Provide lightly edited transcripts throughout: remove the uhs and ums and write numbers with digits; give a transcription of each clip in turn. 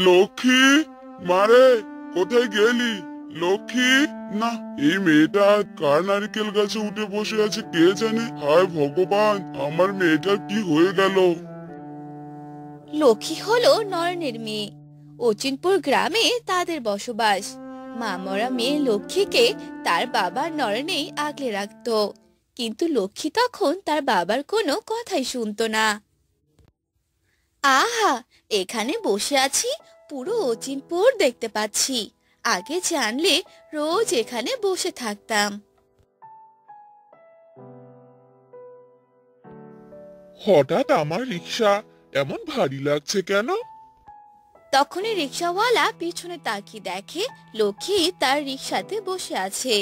লক্ষ্মী, মারে, কোথায় গেলি? লক্ষ্মী, না, এই মেয়েটা কার নারকেল গাছে উঠে বসে আছে কে জানে। হায় ভগবান, আমার মেয়েটার কি হয়ে গেল? লক্ষ্মী হলো নয়নের মেয়ে। অচিনপুর গ্রামে তাদের বসবাস। মা মরা মেয়ে লক্ষ্মীকে তার বাবা নয়নেই আগলে রাখতো, কিন্তু লক্ষ্মী তখন তার বাবার কোনো কথাই শুনতো না। আহা, এখানে বসে আছি, পুরো অচিনপুর দেখতে পাচ্ছি। আগে জানলে রোজ এখানে বসে থাকতাম। হঠাৎ আমার রিক্সা এমন ভারী লাগছে কেন? তখনই রিক্সাওয়ালা পিছনে তাকিয়ে দেখে লক্ষ্মী তার রিক্সাতে বসে আছে।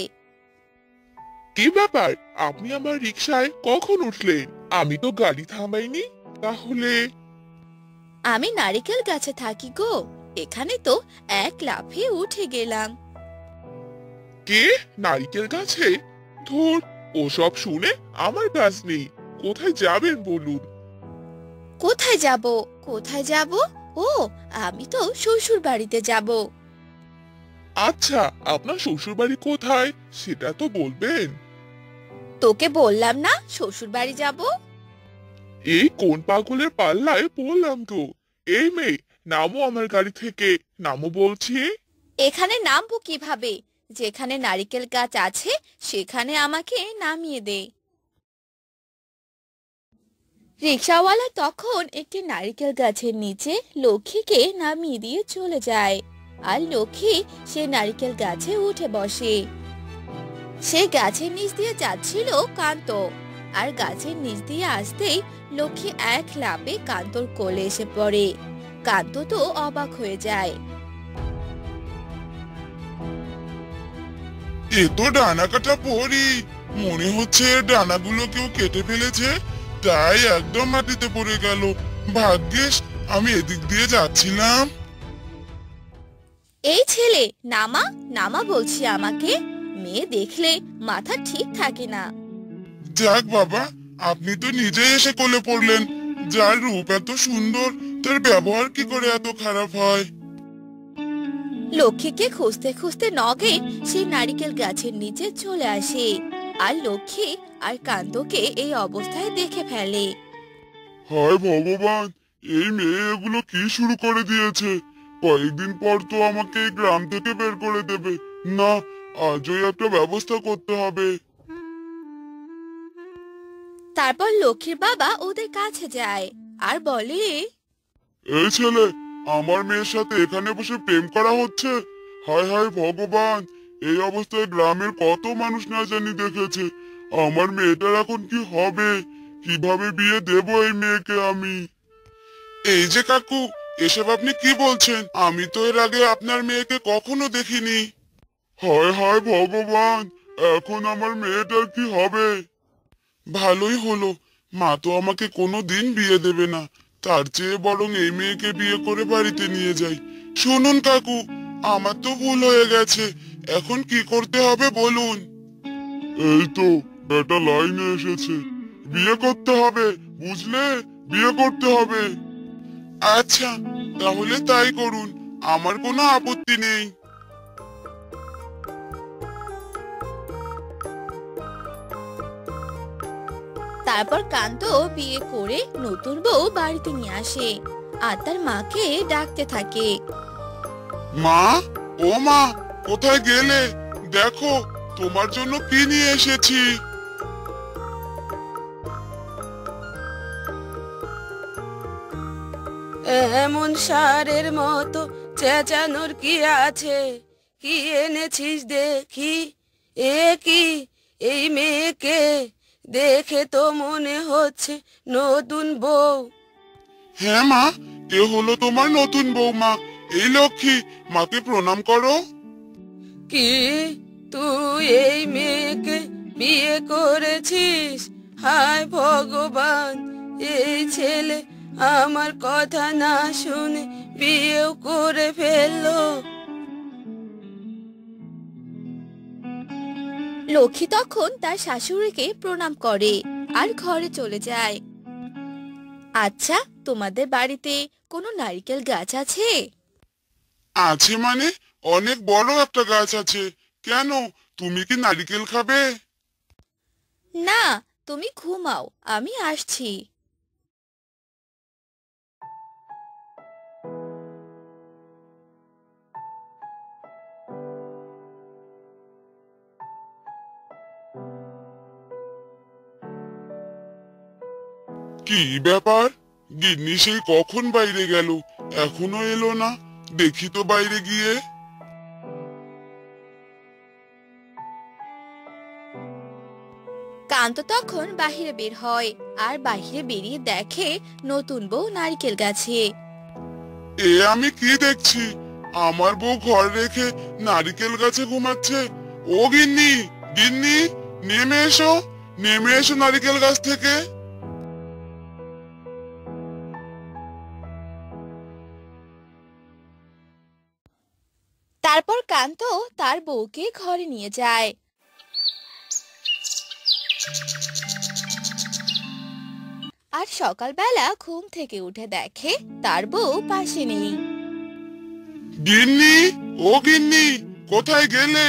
কি ব্যাপার, আপনি আমার রিক্সায় কখন উঠলেন? আমি তো গাড়ি থামাইনি। তাহলে আমি নারিকেল গাছে থাকি গো, এখানে তো এক লাফে উঠে গেলাম। কে? নারকেল গাছে? ধুর, ওসব শুনে আমার কাজ নেই। কোথায় যাবেন বলুন? কোথায় যাব? কোথায় যাব? ও, আমি তো শ্বশুর বাড়িতে যাব। আচ্ছা, আপনার শ্বশুর বাড়ি কোথায় সেটা তো বলবেন। তোকে বললাম না শ্বশুর বাড়ি যাব। এই কোন পাগলের পাল্লায় পড়লাম তো। এই মেয়ে, নামো আমার গাড়ি থেকে, নামো বলছি। এখানে নামবো কিভাবে? যেখানে নারিকেল গাছ আছে সেখানে আমাকে নামিয়ে দে। রিক্সাওয়ালা তখন একটি নারিকেল গাছের নিচে লক্ষ্মীকে নামিয়ে দিয়ে চলে যায়। আর লক্ষ্মী সে নারিকেল গাছে উঠে বসে। সে গাছের নিচ দিয়ে যাচ্ছিল কান্ত, আর গাছের নিচ দিয়ে আসতেই লক্ষ্মী এক লাফে কান্তর কোলে এসে পড়ে। কান্ত তো অবাক হয়ে যায়। এ তো ডানা কাটা পড়ি, মনে হচ্ছে ডানাগুলো কেউ কেটে ফেলেছে, তাই একদম মাটিতে পড়ে গেল। ভাগ্যিস আমি এদিক দিয়ে যাচ্ছিলাম। এই ছেলে, নামা, নামা বলছি আমাকে। মেয়ে দেখলে মাথা ঠিক থাকে না। যাক বাবা, আপনি তো নিজেই এসে কোলে পড়লেন। যার রূপ এত সুন্দর, তার ব্যবহার কি করে এত খারাপ হয়? লক্ষ্মীকে খুঁজতে খুঁজতে নগেন সেই নারিকেল গাছের নিচে চলে আসে। আর লক্ষ্মী আর কান্তকে এই অবস্থায় দেখে ফেলে। হায় ভগবান, এই মেয়ে এগুলো কি শুরু করে দিয়েছে? কয়েকদিন পর তো আমাকে এই গ্রাম থেকে বের করে দেবে। না, আজই একটা ব্যবস্থা করতে হবে। তারপর লক্ষ্মীর বাবা ওদের কাছে যায় আর বলে, এই ছেলে, আমার মেয়ের সাথে এখানে বসে প্রেম করা হচ্ছে। হায় হায় ভগবান, এই অবস্থায় গ্রামের কত মানুষ না জানি দেখেছে। আমার মেয়েটার এখন কি হবে? কিভাবে বিয়ে দেব এই মেয়েকে আমি? এই যে কাকু, এসব আপনি কি বলছেন? আমি তো এর আগে আপনার মেয়েকে কখনো দেখিনি। হায় হায় ভগবান, এখন আমার মেয়েটার কি হবে? ভালোই হলো, মা তো আমাকে কোনো দিন বিয়ে দেবে না। তার চেয়ে বরং এই মেয়েকে বিয়ে করে বাড়িতে নিয়ে যাই। শুনুন কাকু, আমার তো ভুল হয়ে গেছে। এখন কি করতে হবে বলুন? এই তো বেটা লাইনে এসেছে। বিয়ে করতে হবে, বুঝলে? বিয়ে করতে হবে। আচ্ছা, তাহলে তাই করুন, আমার কোনো আপত্তি নেই। তারপর কান্ত বিয়ে করে নতুন বউ বাড়িতে নিয়ে আসে আর তার মাকে ডাকতে থাকে। মা, ও মা, কোথায় গেলে? দেখো, তোমার জন্য কি নিয়ে এসেছি। এমন সারের মতো চেঁচানোর কি আছে? কি এনেছিস দেখি? এ কি? এই মেয়েকে দেখে তো মনে হচ্ছে নতুন বউ। হ্যাঁ মা, এ হলো তোমার নতুন বৌমা। এই লক্ষ্মী, মাকে প্রণাম করো। কি, তুই এই মেয়েকে বিয়ে করেছিস? হায় ভগবান, এই ছেলে আমার কথা না শুনে বিয়েও করে ফেললো। লক্ষ্মী তখন তার শাশুড়িকে প্রণাম করে আর ঘরে চলে যায়। আচ্ছা, তোমাদের বাড়িতে কোনো নারকেল গাছ আছে? আছে মানে? অনেক বড় একটা গাছ আছে। কেন, তুমি কি নারিকেল খাবে? না, তুমি ঘুমাও, আমি আসছি। কি ব্যাপার? গিন্নি সেই কখন বাইরে গেল, এখনো এলো না। দেখি তো বাইরে গিয়ে। কান্ত তখন বাহিরে বের হয় আর বাহিরে বেরিয়ে দেখে নতুন বউ নারকেল গাছে। এ আমি কি দেখছি? আমার বউ ঘর রেখে নারিকেল গাছে ঘুমাচ্ছে। ও গিন্নি, গিন্নি, নেমে এসো, নেমে এসো নারিকেল গাছ থেকে। তারপর কান্ত তার বউকে ঘরে নিয়ে যায়। আর সকালবেলা ঘুম থেকে উঠে দেখে তার বউ পাশে নেই। গিন্নি, ও গিন্নি, কোথায় গেলে?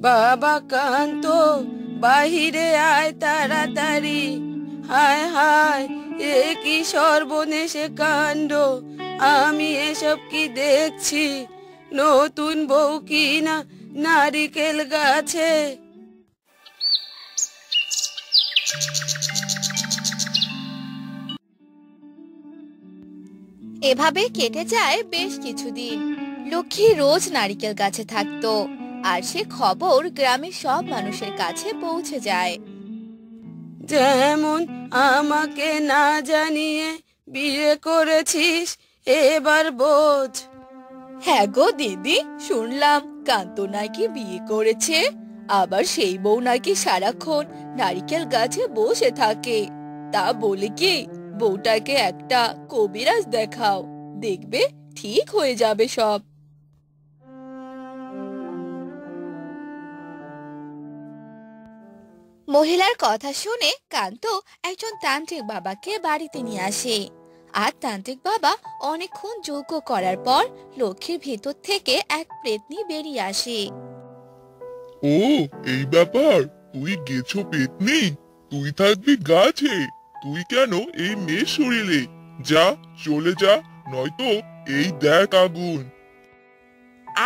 বাবা কান্ত, বাহিরে আয় তাড়াতাড়ি। হায় হায়, এ কি সর্বনেশে কাণ্ড! আমি এসব কি দেখছি? নতুন বউ কি না নারিকেল গাছে! এভাবে কেটে যায় বেশ কিছুদিন। লক্ষ্মী রোজ নারকেল গাছে থাকতো আর সে খবর গ্রামের সব মানুষের কাছে পৌঁছে যায়। যেমন আমাকে না জানিয়ে বিয়ে করেছিস, এবার বোঝ। হ্যাঁ গো দিদি, শুনলাম কান্ত নাকি বিয়ে করেছে। আবার সেই বউ নাকি সারাক্ষণ নারকেল গাছে বসে থাকে। তা বলে কি, বউটাকে একটা কবিরাজ দেখাও, দেখবে ঠিক হয়ে যাবে সব। মহিলার কথা শুনে কান্ত একজন তান্ত্রিক বাবাকে বাড়িতে নিয়ে আসে। আর তান্ত্রিক বাবা অনেকক্ষণ যজ্ঞ করার পর লক্ষ্মীর ভেতর থেকে এক প্রেতনি বেরিয়ে আসে। ও, এই ব্যাপার। তুই গেছো পেতনি? তুই থাকবি গাছে? তুই কেন এই মেয়ে শরীরে? যা, চলে যা, নয়তো এই দেখ আগুন।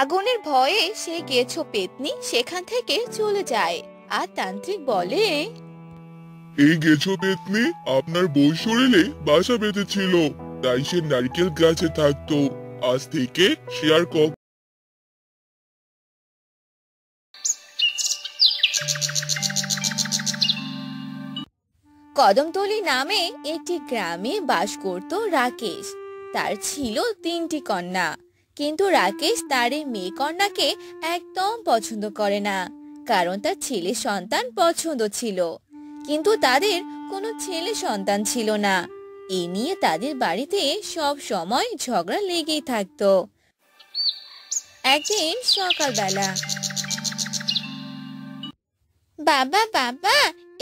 আগুনের ভয়ে সে গেছো পেতনি সেখান থেকে চলে যায়। আর তান্ত্রিক বলে, এই গেছো পেতনি আপনার বউ শরীরে বাসা বেঁধেছিল, তাই সে নারকেল গাছে থাকতো। আজ থেকে সে আর কদমতলি নামে একটি গ্রামে বাস করত রাকেশ। তার ছিল 3টি কন্যা, কিন্তু রাকেশ তার এই মেয়ে কন্যাকে একদম পছন্দ করে না, কারণ তার ছেলে সন্তান পছন্দ ছিল, কিন্তু তাদের কোনো ছেলে সন্তান ছিল না। এ নিয়ে তাদের বাড়িতে সব সময় ঝগড়া লেগেই থাকতো। একদিন সকালবেলা, বাবা বাবা,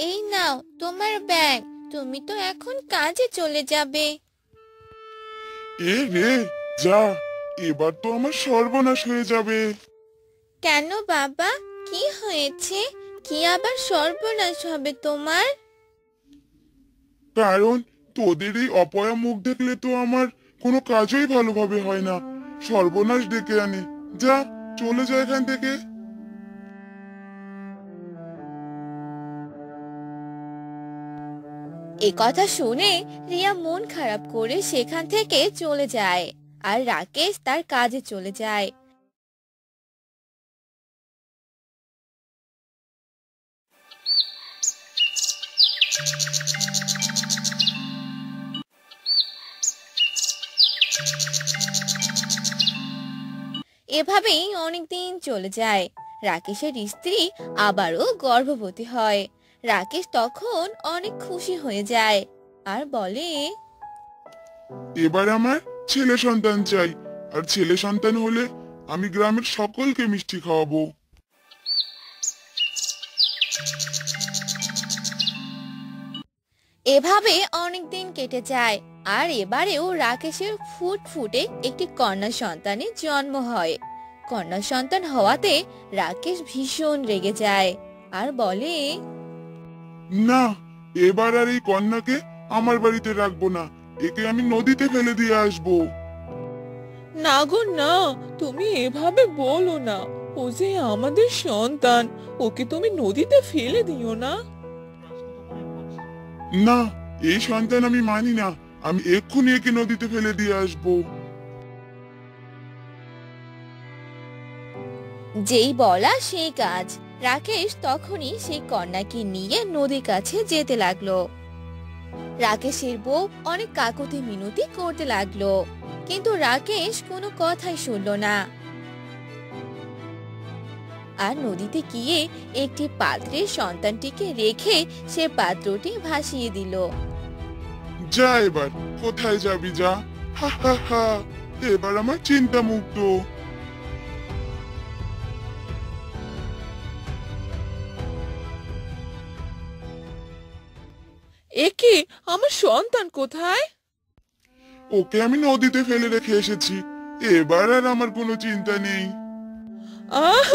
এই নাও তোমার ব্যাগ, তুমি তো এখন কাজে চলে যাবে। এ রে, যা, এবার তো আমার সর্বনাশ হয়ে যাবে। কেন বাবা, কি হয়েছে? কি আবার সর্বনাশ হবে তোমার? কারণ তোদের এই অপয়া মুখ দেখলে তো আমার কোনো কাজই ভালোভাবে হয় না। সর্বনাশ ডেকে আনে। যা, চলে যা এখান থেকে। এ কথা শুনে রিয়া মন খারাপ করে সেখান থেকে চলে যায়। আর রাকেশ তার কাজে চলে যায়। এভাবেই অনেকদিন চলে যায়। রাকেশের স্ত্রী আবারও গর্ভবতী হয়। রাকেশ তখন অনেক খুশি হয়ে যায় আর বলে, এবার আমার ছেলে সন্তান চাই, আর ছেলে সন্তান হলে আমি গ্রামের সকলকে মিষ্টি খাওয়াবো। এভাবে অনেক দিন কেটে যায় আর এবারেও রাকেশের ফুটফুটে একটি কন্যা সন্তানের জন্ম হয়। কন্যা সন্তান হওয়াতে রাকেশ ভীষণ রেগে যায় আর বলে, না, এবার আর এই কন্যাকে আমার বাড়িতে রাখবো না, একে আমি নদীতে ফেলে দিয়ে আসবো। না গো না, তুমি এভাবে বলো না। ও যে আমাদের সন্তান, ওকে তুমি নদীতে ফেলে দিও না। না, এই সন্তান আমি মানি না, আমি এক্ষুনি একে নদীতে ফেলে দিয়ে আসবো। যেই বলা সেই কাজ। রাকেশ তখনই সেই কন্যাকে নিয়ে নদীর কাছে যেতে লাগলো। রাকেশের বউ অনেক কাকুতি মিনতি করতে লাগলো, কিন্তু রাকেশ কোনো কথাই শুনলো না। আর নদীতে গিয়ে একটি পাত্রে সন্তানটিকে রেখে সে পাত্রটি ভাসিয়ে দিল। যা, এবার কোথায় যাবি যা, হা হা হা, এবার আমার চিন্তা মুক্ত। একে আমার সন্তান কোথায়? ওকে আমি নদীতে ফেলে রেখে এসেছি, এবার আর আমার কোনো চিন্তা নেই। আহ,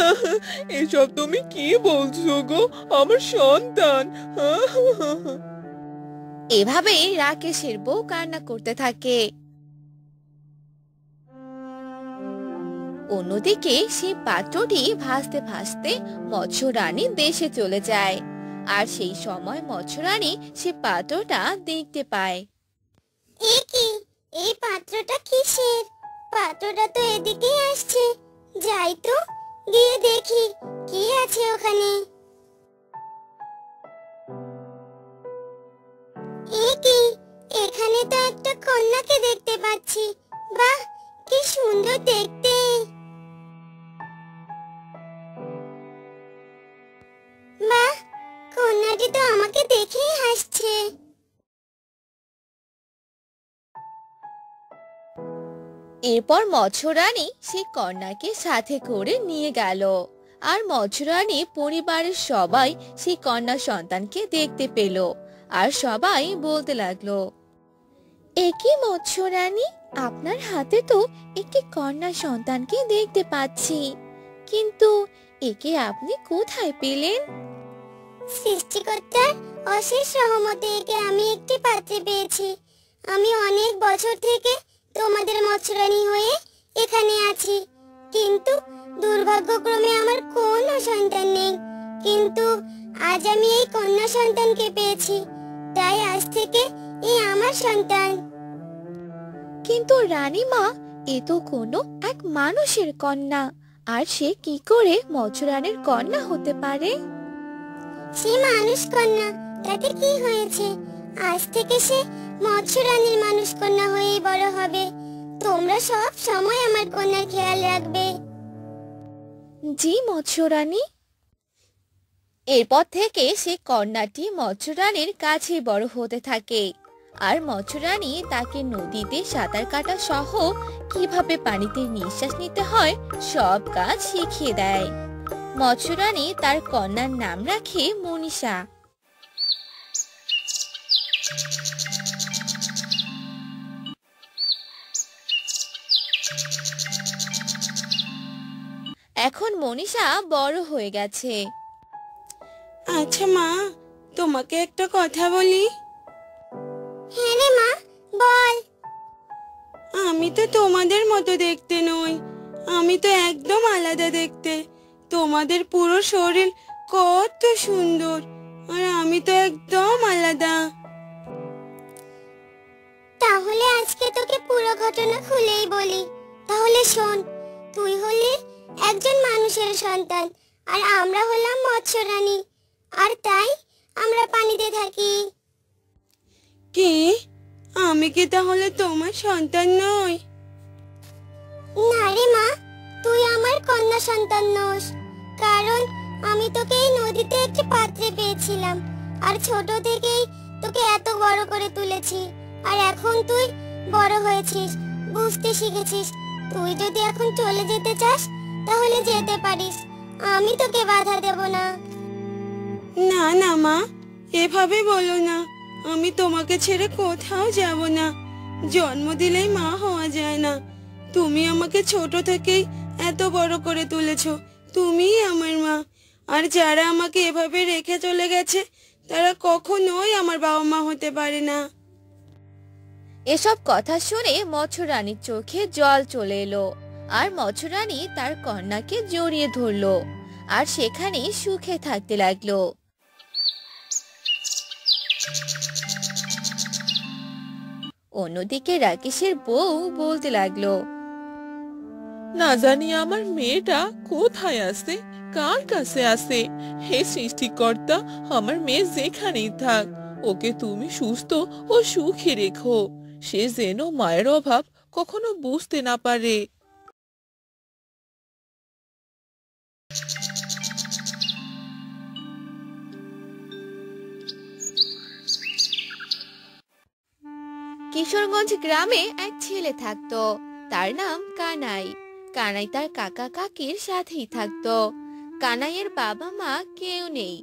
এসব তুমি কি বলছো গো? আমার সন্তান। এভাবেই রাকেশের বউ কান্না করতে থাকে। অন্যদিকে সেই পাত্রটি ভাসতে ভাসতে মৎস্য রানীর দেশে চলে যায়। আর সেই সময় মৎস্য রানী সে পাত্রটা দেখতে পায়। এ কি, এই পাত্রটা কিসের? পাত্রটা তো এদিকেই আসছে। যাই তো, গিয়ে দেখি কি আছে ওখানে। এ কি, এখানে তো একটা কন্যাকে দেখতে পাচ্ছি। বাহ, কি সুন্দর দেখতে। বাহ, কন্যাটি তো আমাকে দেখেই হাসছে। এরপর মৎস্য রানী সেই কন্যাকে সাথে করে নিয়ে গেল। আর মৎস্য রানী পরিবারের সবাই সেই কন্যা সন্তানকে দেখতে পেল। আর সবাই বলতে লাগলো, একই মৎস্য রানী, আপনার হাতে তো একটি কন্যা সন্তানকে দেখতে পাচ্ছি, কিন্তু একে আপনি কোথায় পেলেন? সৃষ্টিকর্তার অশেষ রহমতে একে আমি একটি পাত্রে পেয়েছি। আমি অনেক বছর থেকে তোমাদের মৎস্যরানী হয়ে এখানে আছি, কিন্তু দুর্ভাগ্যক্রমে আমার কোনো সন্তান নেই। কিন্তু আজ আমি এই কন্যা সন্তানকে পেয়েছি, তাই আজ থেকে এই আমার সন্তান। কিন্তু রানীমা, এ তো কোনো এক মানুষের কন্যা, আর সে কি করে মৎস্য রানীর কন্যা হতে পারে? সে মানুষ কন্যা, তাতে কি হয়েছে? আজ থেকে সে মৎস্যরানীর মানুষ কন্যা হয়েই বড় হবে। তোমরা সব সময় আমার কন্যার খেয়াল রাখবে। জি মৎস্য রানী। এরপর থেকে সে কন্যাটি মৎস্য রানীর কাছে বড় হতে থাকে। আর মৎস্য রানী তাকে নদীতে সাঁতার কাটা সহ কিভাবে পানিতে নিঃশ্বাস নিতে হয় সব কাজ শিখিয়ে দেয়। মৎস্য রানী তার কন্যার নাম রাখে মনীষা। এখন মনীষা বড় হয়ে গেছে। আচ্ছা মা, তোমাকে একটা কথা বলি। হ্যাঁ রে মা, বল। আমি তো তোমাদের মতো দেখতে নই, আমি তো একদম আলাদা দেখতে। তোমাদের পুরো শরীর কত সুন্দর, আর আমি তো একদম আলাদা। তাহলে আজকে তোকে পুরো ঘটনা খুলেই বলি। তাহলে শোন, তুই হলি একজন মানুষের সন্তান, আর আমরা হলাম মৎস্যরানী, আর তাই আমরা পানিতে থাকি। কি, আমি কি তাহলে তোমার সন্তান নই? না রে মা, তুই আমার কন্যা সন্তান নস, কারণ আমি তোকে এই নদীতে একটি পাত্রে পেয়েছিলাম, আর ছোট থেকেই তোকে এত বড় করে তুলেছি। আর এখন তুই বড় হয়েছিস, বুঝতে শিখেছিস। তুই যদি এখন চলে যেতে চাস তাহলে যেতে পারিস, আমি তোকে বাধা দেব না। না না মা, এভাবে বলো না। আমি তোমাকে ছেড়ে কোথাও যাব না। জন্ম দিলেই মা হওয়া যায় না। তুমি আমাকে ছোট থেকেই এত বড় করে তুলেছো, তুমিই আমার মা। আর যারা আমাকে এভাবে রেখে চলে গেছে তারা কখনোই আমার বাবা মা হতে পারে না। এসব কথা শুনে মৎস্য রানীর চোখে জল চলে এলো, আর মৎস্য রানী তার কন্যাকে জড়িয়ে ধরলো আর সেখানেই সুখে থাকতে লাগলো। অন্যদিকে রাকেশের বউ বলতে লাগলো, না জানি আমার মেয়েটা কোথায় আছে, কার কাছে আছে। হে সৃষ্টিকর্তা, আমার মেয়ে যেখানেই থাক, ওকে তুমি সুস্থ ও সুখে রেখো। সে যেন মায়ের অভাব কখনো বুঝতে না পারে। কিশোরগঞ্জ গ্রামে এক ছেলে থাকতো, তার নাম কানাই। কানাই তার কাকা কাকির সাথেই থাকতো। কানাইয়ের বাবা মা কেউ নেই,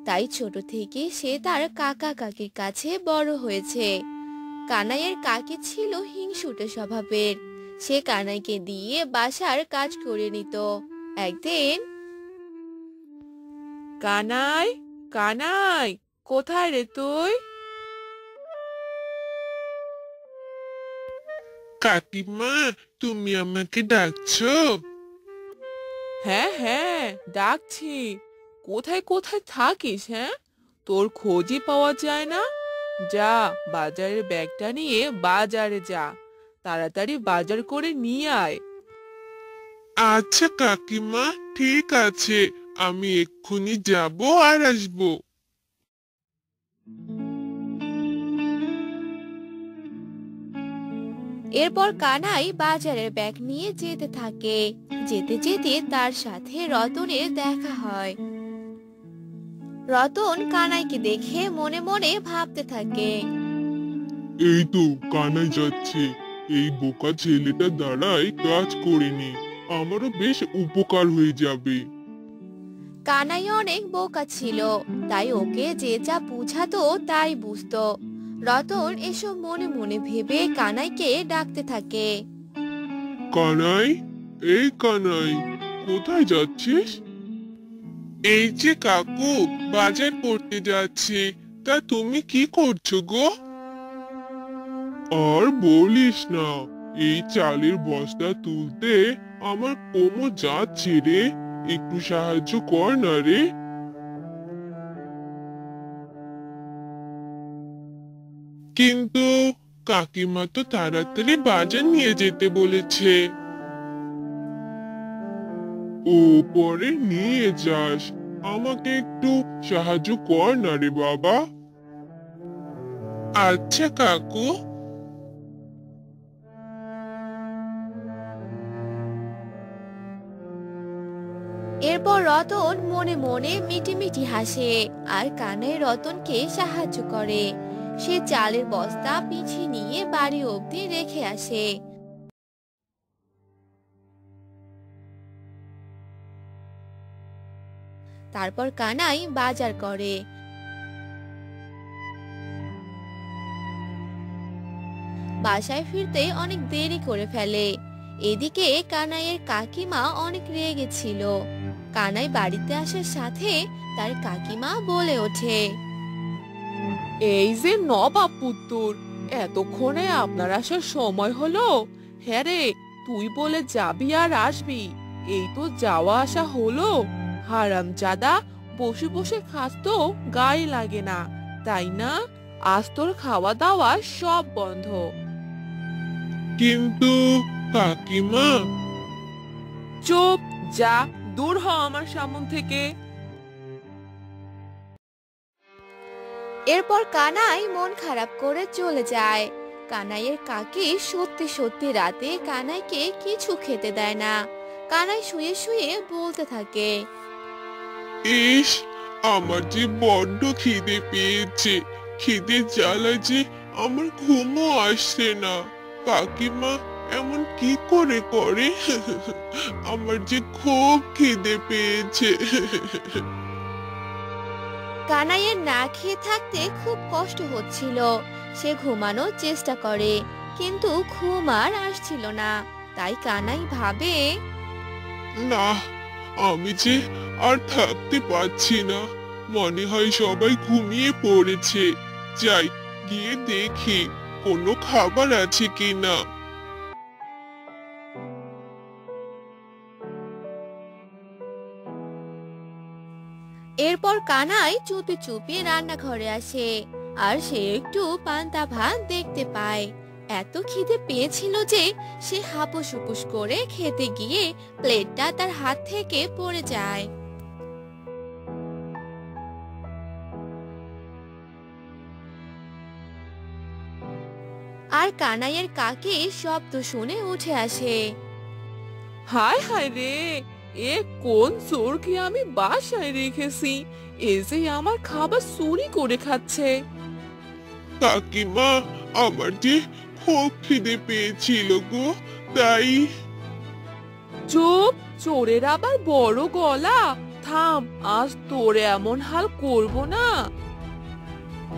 তাই ছোট থেকে সে তার কাকা কাকির কাছে বড় হয়েছে। কানাইয়ের কাকি ছিল হিংসুটে স্বভাবের। সে কানাইকে দিয়ে বাসার কাজ করে নিত। একদিন, কানাই, কানাই, কোথায় রে তুই? কাকিমা, তুমি আমাকে ডাকছো? হ্যাঁ হ্যাঁ, ডাকছি। কোথায় কোথায় থাকিস? হ্যাঁ, তোর খোঁজই পাওয়া যায় না। যা, বাজারের ব্যাগটা নিয়ে বাজারে যা, তাড়াতাড়ি বাজার করে নিয়ে আয়। আচ্ছা কাকিমা, ঠিক আছে, আমি এক্ষুনি যাব আর আসবো। এরপর কানাই বাজারের ব্যাগ নিয়ে যেতে থাকে। যেতে যেতে তার সাথে রতনের দেখা হয়। রতন কানাইকে দেখে মনে মনে ভাবতে থাকে, এই তো কানাই যাচ্ছে। এই বোকা ছেলেটা দ্বারাই কাজ করিনি, আমারও বেশ উপকার হয়ে যাবে। কানাই অনেক বোকা ছিল, তাই ওকে যে যা বুঝাতো তাই বুঝতো। রতন এসব মনে মনে ভেবে কানাইকে ডাকতে থাকে। কানাই, এই কানাই, কোথায় যাচ্ছিস? এই যে কাকু, বাজার করতে যাচ্ছে। তা তুমি কি করছো গো? আর বলিস না, এই চালের বস্তা তুলতে আমার কোমর যাচ্ছে রে। একটু সাহায্য কর না রে। কিন্তু কাকিমা তো তাড়াতাড়ি বাজার নিয়ে যেতে বলেছে। ও, পরে নিয়ে যাস, আমাকে একটু সাহায্য কর না রে বাবা। আচ্ছা কাকু। এরপর রতন মনে মনে মিটিমিটি হাসে আর কানাই রতনকে সাহায্য করে। সে চালের বস্তা পিঠে নিয়ে বাড়ি অবধি রেখে আসে। তারপর কানাই বাজার করে। বাসায় ফিরতে অনেক দেরি করে ফেলে। এদিকে কানাইয়ের কাকিমা অনেক রেগে ছিল। কানাই বাড়িতে আসার সাথে তার কাকিমা বলে ওঠে, এই যে নবাব পুত্তুর, এতক্ষণে আপনার আসার সময় হলো? হ্যাঁ রে, তুই বলে যাবি আর আসবি, এই তো যাওয়া আসা হলো। হারামজাদা, বসে বসে খাস তো গায়ে লাগে না, তাই না? আজ তোর খাওয়া দাওয়া সব বন্ধ। কিন্তু কাকিমা। চুপ, যা, দূর হ আমার সামনে থেকে। এরপর কানাই মন খারাপ করে চলে যায়। কানাইয়ের কাকি সত্যি সত্যি রাতে কানাইকে কিছু খেতে দেয় না। কানাই শুয়ে শুয়ে বলতে থাকে, ইস, আমার যে বড্ড খিদে পেয়েছে। খিদে জ্বালা যে আমার ঘুমও আসছে না। কাকিমা এমন কি করে করে? আমার যে খুব খিদে পেয়েছে। কানাইয়ের না খেয়ে থাকতে খুব কষ্ট হচ্ছিল। সে ঘুমানোর চেষ্টা করে, কিন্তু ঘুম আর আসছিল না। তাই কানাই ভাবে, না, আমি যে আর থাকতে পারছি না। মনে হয় সবাই ঘুমিয়ে পড়েছে। যাই, গিয়ে দেখি কোনো খাবার আছে কিনা। এরপর কানাই চুপি চুপি রান্নাঘরে আসে, আর সে একটু পান্তা ভাত দেখতে পায়। এত খিদে পেয়েছিল যে সে হাপুস হুপুস করে খেতে গিয়ে প্লেটটা তার হাত থেকে পড়ে যায়। আর কানাইয়ের কাকি শব্দ শুনে উঠে আসে। হায় হায় রে, এ কোন চোরকে আমি বাসায় রেখেছি? এ যে আমার খাবার চুরি করে খাচ্ছে। কাকিমা, আমার যে খুব খিদে পেয়েছিল গো, তাই। চুপ, চোরের আবার বড় গলা। থাম, আজ তোর এমন হাল করব না।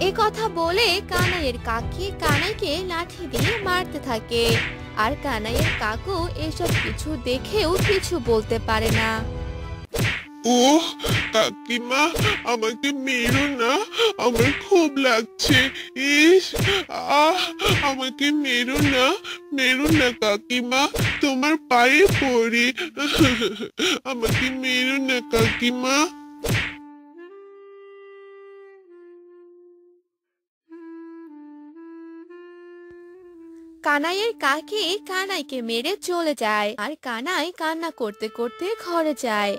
এ কথা বলে কানাইয়ের কাকি কানাইকে লাঠি দিয়ে মারতে থাকে। আর কানাইয়ের কাকু এসব কিছু দেখেও কিছু বলতে পারে না। ও কাকিমা, আমাকে মেরো না, আমার খুব লাগছে। ইস, আমাকে মেরো না কাকিমা, তোমার পায়ে পড়ি। আমাকে মেরো না কাকিমা। কানাইয়ের কাকি কানাইকে মেরে চলে যায়, আর কানাই কান্না করতে করতে ঘরে যায়।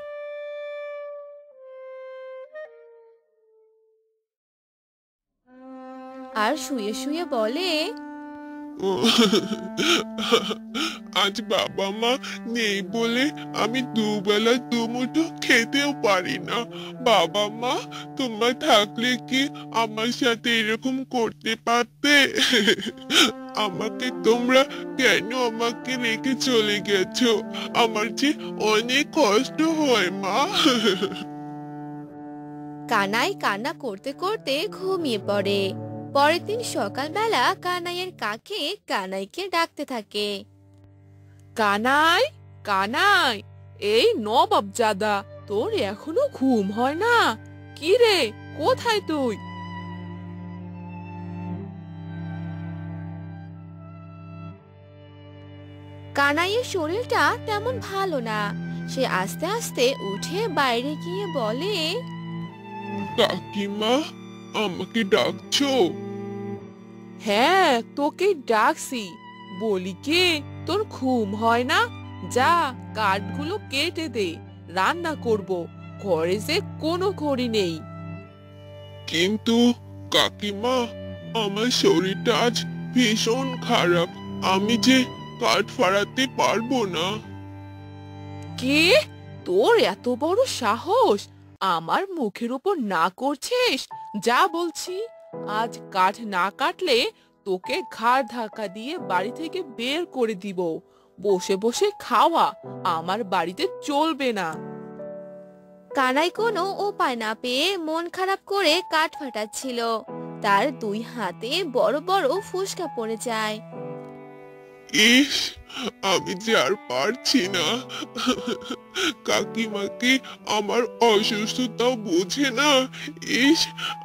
আর শুয়ে শুয়ে বলে, আজ বাবা মা নেই বলে আমি দুবেলা দুমুঠো খেতেও পারি না। বাবা মা, তোমরা থাকলে কি আমার সাথে এরকম করতে পারতে? আমাকে তোমরা কেন আমাকে রেখে চলে গেছো? আমার যে অনেক কষ্ট হয় মা। কানাই কান্না করতে করতে ঘুমিয়ে পড়ে। পরের দিন সকালবেলা কানাইয়ের কাকি কানাইকে ডাকতে থাকে। কানাই, কানাই, এই নবাবজাদা, তোর এখনো ঘুম হয় না? কি রে, কোথায় তুই? কানাইয়ের শরীরটা তেমন ভালো না। সে আস্তে আস্তে উঠে বাইরে গিয়ে বলে, কাকিমা, আমাকে ডাকছো? হ্যাঁ, তোকে ডাকছি। বলি কি, তোর ঘুম হয় না? যা, কাঠগুলো কেটে দে, রান্না করব। ঘরে যে কোনো খড়ি নেই। কিন্তু কাকিমা, আমার শরীরটা আজ ভীষণ খারাপ। আমি যে কাঠ ফাড়াতে পারবো না। কে? তোর এত বড় সাহস? আমার মুখের উপর না করছিস? যা বলছি, আজ কাঠ না কাটলে তোকে ঘাড় ধাক্কা দিয়ে বাড়ি থেকে বের করে দিব। বসে বসে খাওয়া আমার বাড়িতে চলবে না। কানাই কোনো উপায় না পেয়ে মন খারাপ করে কাঠ ফাটাচ্ছিল। তার দুই হাতে বড় বড় ফোসকা পড়ে যায়। ইস, আমি যে আর পারছি না। কাকিমাকে আমার অসুস্থতাও বোঝে না। ইস,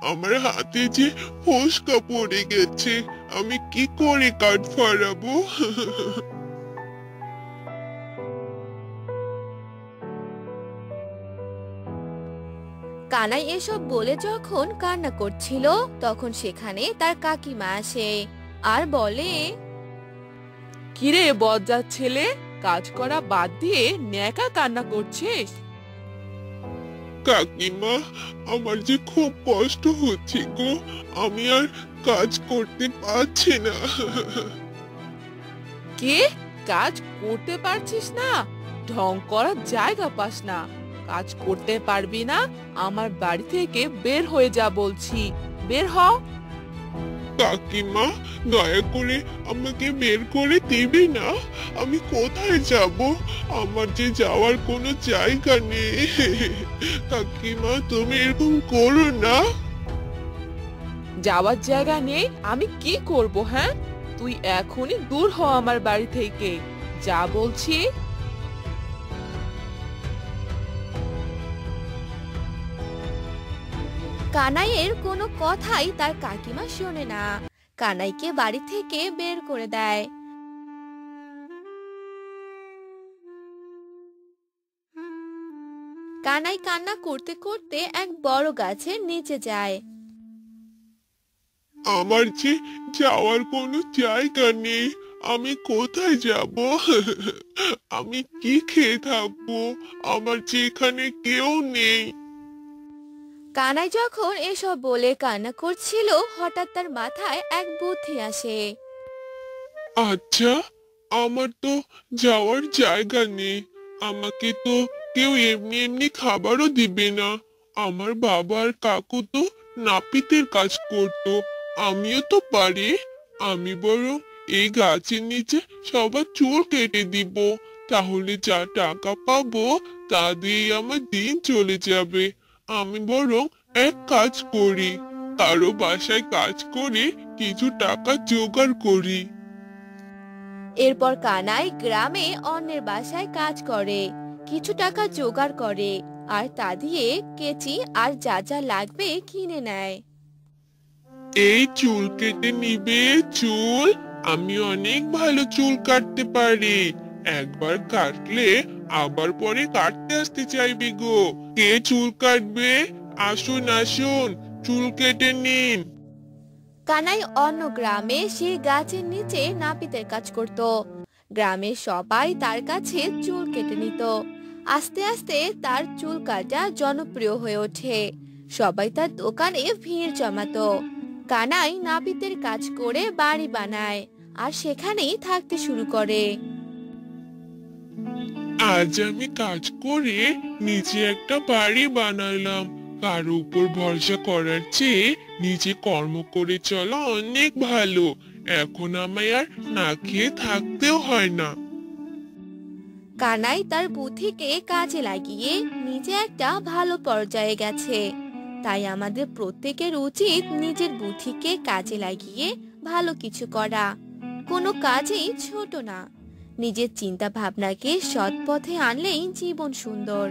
আমার হাতে যে ফোসকা পড়ে গেছে, আমি কি করে কাঠ ফাড়াবো? কানাই এসব বলে যখন কান্না করছিল, তখন সেখানে তার কাকিমা আসে আর বলে, কিরে বজ্জাত ছেলে, কাজ করা বাদ দিয়ে ন্যাকা কান্না করছিস? কাকিমা, আমার যে খুব কষ্ট হচ্ছে গো, আমি আর কাজ করতে পারছি না। কে? কাজ করতে পারছিস না? ঢং করার জায়গা পাস না। কাজ করতে পারবি না, আমার বাড়ি থেকে বের হয়ে যা বলছি। বের হ। কাকিমা, দয়া করে আমাকে বের করে দিবি না। আমি কোথায় যাব? আমার যে যাওয়ার কোনো জায়গা নেই। কাকিমা, তুমি এরকম করো না। যাওয়ার জায়গা নেই? আমি কি করব? হ্যাঁ, তুই এখনই দূর হ আমার বাড়ি থেকে, যা বলছি। কানাইয়ের কোনো কথাই তার কাকিমা শোনে না, কানাইকে বাড়ি থেকে বের করে দেয়। কানাই কান্না করতে করতে এক বড় গাছের নিচে যায়। আমার যে যাওয়ার কোনো জায়গা নেই, আমি কোথায় যাব? আমি কি খেয়ে থাকবো? আমার যে এখানে কেউ নেই। কানাই যখন এসব বলে কান্না করছিল, হঠাৎ তার মাথায় এক বুদ্ধি আসে। আচ্ছা, আমার তো যাওয়ার জায়গা নেই, আমাকে তো কেউ এমনি এমনি খাবারও দিবে না। আমার বাবা আর কাকু তো নাপিতের কাজ করতো, আমিও তো পারি। আমি বরং এই গাছের নিচে সবার চুল কেটে দিব, তাহলে যা টাকা পাবো তা দিয়ে আমার দিন চলে যাবে। আমি বরং এক কাজ করি, কারো বাসায় কাজ করে কিছু টাকা জোগাড় করি। এরপর কানাই গ্রামে অন্যের বাসায় কাজ করে, কিছু টাকা জোগাড় করে, আর তা দিয়ে কেচি আর যা যা লাগবে কিনে নেয়। এই চুল কেটে নিবে চুল? আমি অনেক ভালো চুল কাটতে পারি। একবার কাটলে আবার পরে কাটতে আসতে চাইবে গো। কে চুল কাটবে? আসুন আসুন, চুল কেটে নিন। কানাই অন্য গ্রামে সেই গাছের নিচে নাপিতের কাজ করত। গ্রামের সবাই তার কাছে চুল কেটে নিত। আস্তে আস্তে তার চুল কাটা জনপ্রিয় হয়ে ওঠে, সবাই তার দোকানে ভিড় জমাতো। কানাই নাপিতের কাজ করে বাড়ি বানায় আর সেখানেই থাকতে শুরু করে। আজ আমি কাজ করে নিচে একটা বাড়ি বানালাম। কারো উপর ভরসা করার চেয়ে নিজে কর্ম করে চলা অনেক ভালো। এখন আমায় আর না খেয়ে থাকতেও হয় না। কানাই তার বুদ্ধিকে কাজে লাগিয়ে নিজে একটা ভালো পর্যায়ে গেছে। তাই আমাদের প্রত্যেকের উচিত নিজের বুদ্ধিকে কাজে লাগিয়ে ভালো কিছু করা। কোনো কাজেই ছোট না, নিজের চিন্তা ভাবনাকে সৎ পথে আনলেই জীবন সুন্দর।